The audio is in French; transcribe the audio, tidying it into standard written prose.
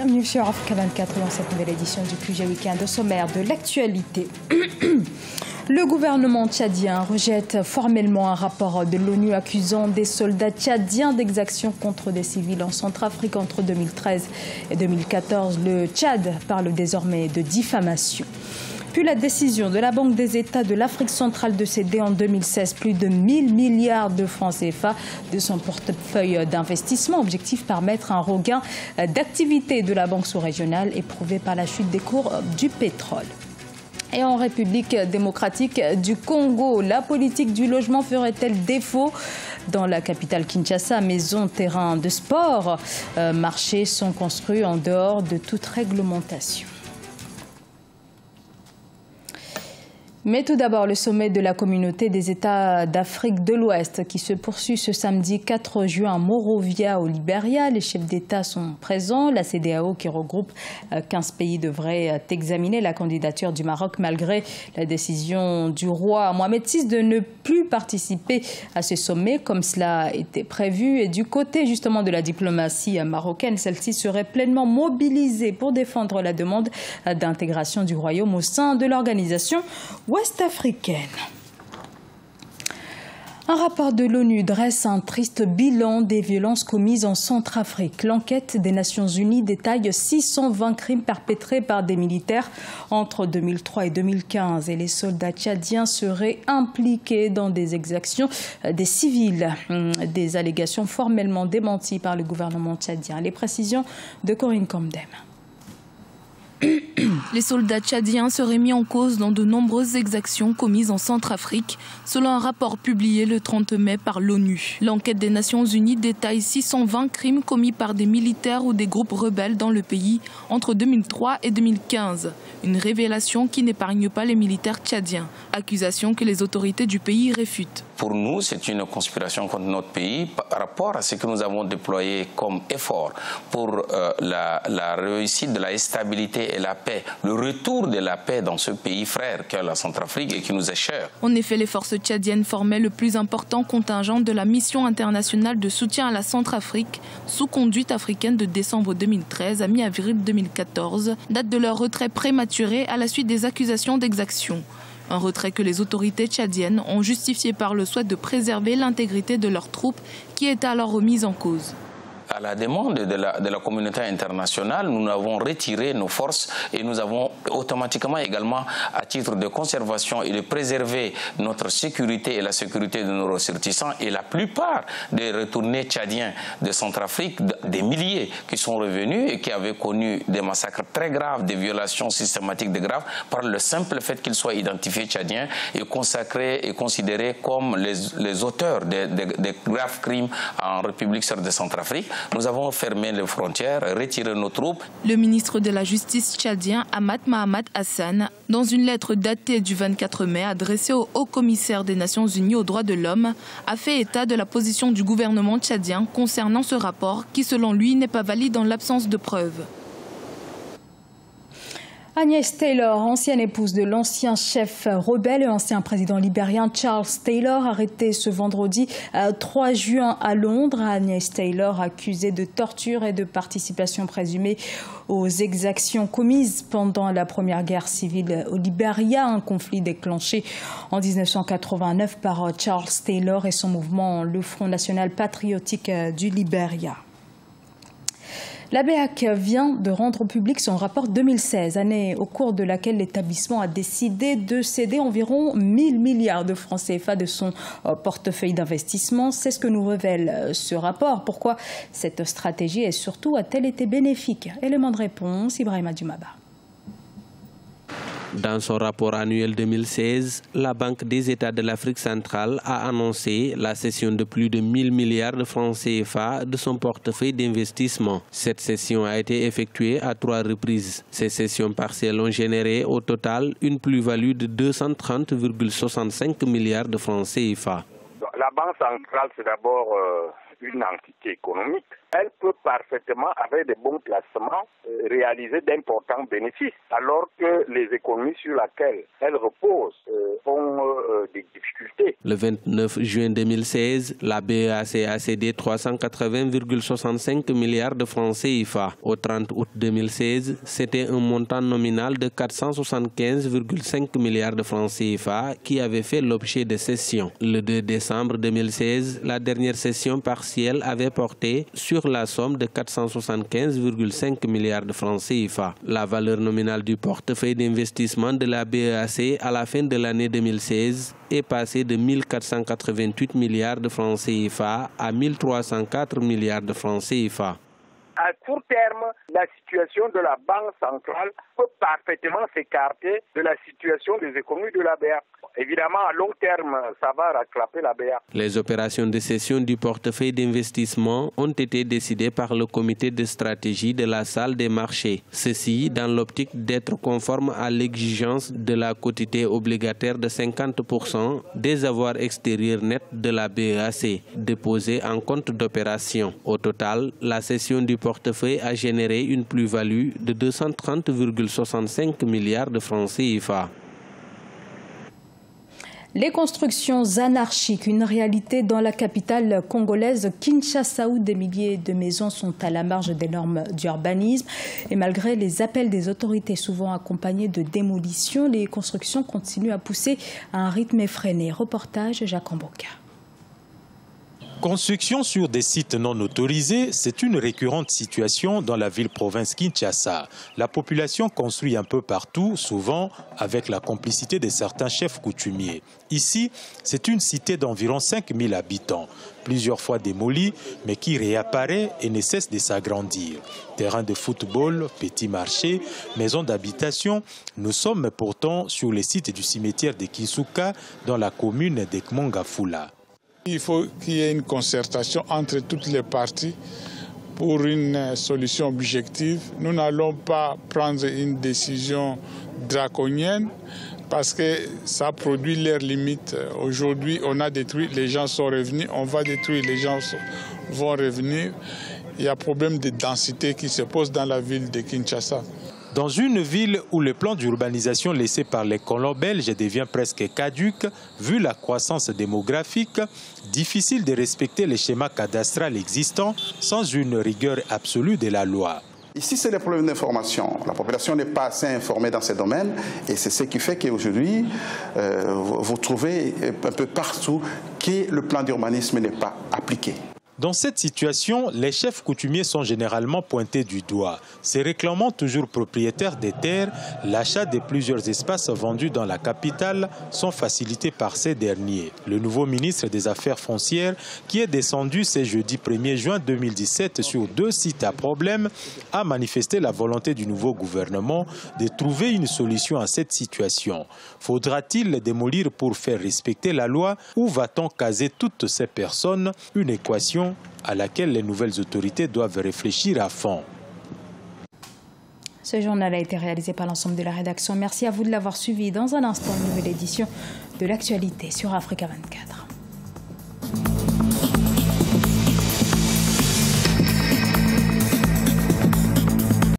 Bienvenue sur Africa 24 dans cette nouvelle édition du QG Week-end. Au sommaire de l'actualité. Le gouvernement tchadien rejette formellement un rapport de l'ONU accusant des soldats tchadiens d'exactions contre des civils en Centrafrique entre 2013 et 2014. Le Tchad parle désormais de diffamation. Puis la décision de la Banque des États de l'Afrique centrale de céder en 2016 plus de 1000 milliards de francs CFA de son portefeuille d'investissement. Objectif permettre un regain d'activité de la banque sous-régionale éprouvée par la chute des cours du pétrole. Et en République démocratique du Congo, la politique du logement ferait-elle défaut? Dans la capitale Kinshasa, maisons, terrains de sport, marchés sont construits en dehors de toute réglementation. Mais tout d'abord, le sommet de la communauté des États d'Afrique de l'Ouest qui se poursuit ce samedi 4 juin à Monrovia au Libéria. Les chefs d'État sont présents. La CEDEAO, qui regroupe 15 pays, devrait examiner la candidature du Maroc malgré la décision du roi Mohamed VI de ne plus participer à ce sommet comme cela était prévu. Et du côté justement de la diplomatie marocaine, celle-ci serait pleinement mobilisée pour défendre la demande d'intégration du royaume au sein de l'organisation ouest-africaine. Un rapport de l'ONU dresse un triste bilan des violences commises en Centrafrique. L'enquête des Nations Unies détaille 620 crimes perpétrés par des militaires entre 2003 et 2015. Et les soldats tchadiens seraient impliqués dans des exactions des civils. Des allégations formellement démenties par le gouvernement tchadien. Les précisions de Corinne Comdem. Les soldats tchadiens seraient mis en cause dans de nombreuses exactions commises en Centrafrique, selon un rapport publié le 30 mai par l'ONU. L'enquête des Nations Unies détaille 620 crimes commis par des militaires ou des groupes rebelles dans le pays entre 2003 et 2015. Une révélation qui n'épargne pas les militaires tchadiens, accusation que les autorités du pays réfutent. Pour nous, c'est une conspiration contre notre pays par rapport à ce que nous avons déployé comme effort pour la réussite de la stabilité et la paix, le retour de la paix dans ce pays frère qu'est la Centrafrique et qui nous est cher. En effet, les forces tchadiennes formaient le plus important contingent de la mission internationale de soutien à la Centrafrique, sous conduite africaine de décembre 2013 à mi-avril 2014, date de leur retrait prématuré à la suite des accusations d'exaction. Un retrait que les autorités tchadiennes ont justifié par le souhait de préserver l'intégrité de leurs troupes qui étaient alors remises en cause. À la demande de la communauté internationale, nous avons retiré nos forces et nous avons automatiquement également, à titre de conservation et de préserver notre sécurité et la sécurité de nos ressortissants, et la plupart des retournés tchadiens de Centrafrique, des milliers qui sont revenus et qui avaient connu des massacres très graves, des violations systématiques de graves, par le simple fait qu'ils soient identifiés tchadiens et consacrés et considérés comme les auteurs des graves crimes en République de Centrafrique. Nous avons fermé les frontières, retiré nos troupes. Le ministre de la Justice tchadien, Ahmad Mahamat Hassan, dans une lettre datée du 24 mai adressée au haut-commissaire des Nations Unies aux droits de l'homme, a fait état de la position du gouvernement tchadien concernant ce rapport qui, selon lui, n'est pas valide en l'absence de preuves. Agnès Taylor, ancienne épouse de l'ancien chef rebelle et ancien président libérien Charles Taylor, arrêtée ce vendredi 3 juin à Londres. Agnès Taylor, accusée de torture et de participation présumée aux exactions commises pendant la première guerre civile au Libéria, un conflit déclenché en 1989 par Charles Taylor et son mouvement, le Front national patriotique du Libéria. La BEAC vient de rendre public son rapport 2016, année au cours de laquelle l'établissement a décidé de céder environ 1000 milliards de francs CFA de son portefeuille d'investissement. C'est ce que nous révèle ce rapport. Pourquoi cette stratégie et surtout a-t-elle été bénéfique? Élément de réponse, Ibrahima Djoumaba. Dans son rapport annuel 2016, la Banque des États de l'Afrique centrale a annoncé la cession de plus de 1000 milliards de francs CFA de son portefeuille d'investissement. Cette cession a été effectuée à 3 reprises. Ces cessions partielles ont généré au total une plus-value de 230,65 milliards de francs CFA. La Banque centrale, c'est d'abord une entité économique. elle peut parfaitement, avec des bons placements, réaliser d'importants bénéfices, alors que les économies sur lesquelles elle repose ont des difficultés. Le 29 juin 2016, la BEAC a cédé 380,65 milliards de francs CFA. Au 30 août 2016, c'était un montant nominal de 475,5 milliards de francs CFA qui avait fait l'objet de cessions. Le 2 décembre 2016, la dernière cession partielle avait porté sur la somme de 475,5 milliards de francs CFA. La valeur nominale du portefeuille d'investissement de la BEAC à la fin de l'année 2016 est passée de 1488 milliards de francs CFA à 1304 milliards de francs CFA. À court terme, la situation de la Banque centrale peut parfaitement s'écarter de la situation des économies de la BEA. Évidemment, à long terme, ça va rattraper la BEA. Les opérations de cession du portefeuille d'investissement ont été décidées par le comité de stratégie de la salle des marchés. Ceci dans l'optique d'être conforme à l'exigence de la quotité obligataire de 50% des avoirs extérieurs nets de la BEAC, déposés en compte d'opération. Au total, la cession du portefeuille a généré une plus-value de 230,65 milliards de francs CFA. Les constructions anarchiques, une réalité dans la capitale congolaise Kinshasa où des milliers de maisons sont à la marge des normes d'urbanisme. Et malgré les appels des autorités souvent accompagnés de démolitions, les constructions continuent à pousser à un rythme effréné. Reportage Jacques Amboka. Construction sur des sites non autorisés, c'est une récurrente situation dans la ville-province Kinshasa. La population construit un peu partout, souvent avec la complicité de certains chefs coutumiers. Ici, c'est une cité d'environ 5000 habitants, plusieurs fois démolie, mais qui réapparaît et ne cesse de s'agrandir. Terrain de football, petit marché, maison d'habitation, nous sommes pourtant sur le site du cimetière de Kisuka dans la commune de Kmongafula. Il faut qu'il y ait une concertation entre toutes les parties pour une solution objective. Nous n'allons pas prendre une décision draconienne parce que ça produit leurs limites. Aujourd'hui, on a détruit, les gens sont revenus, on va détruire, les gens vont revenir. Il y a un problème de densité qui se pose dans la ville de Kinshasa. Dans une ville où le plan d'urbanisation laissé par les colons belges devient presque caduc, vu la croissance démographique, difficile de respecter les schémas cadastrales existants sans une rigueur absolue de la loi. Ici, c'est le problème d'information. La population n'est pas assez informée dans ces domaines et c'est ce qui fait qu'aujourd'hui, vous trouvez un peu partout que le plan d'urbanisme n'est pas appliqué. Dans cette situation, les chefs coutumiers sont généralement pointés du doigt. Se réclamant toujours propriétaires des terres, l'achat de plusieurs espaces vendus dans la capitale sont facilités par ces derniers. Le nouveau ministre des Affaires foncières, qui est descendu ce jeudi 1er juin 2017 sur 2 sites à problème, a manifesté la volonté du nouveau gouvernement de trouver une solution à cette situation. Faudra-t-il les démolir pour faire respecter la loi ou va-t-on caser toutes ces personnes? Une équation à laquelle les nouvelles autorités doivent réfléchir à fond. Ce journal a été réalisé par l'ensemble de la rédaction. Merci à vous de l'avoir suivi. Dans un instant, une nouvelle édition de l'actualité sur Africa 24.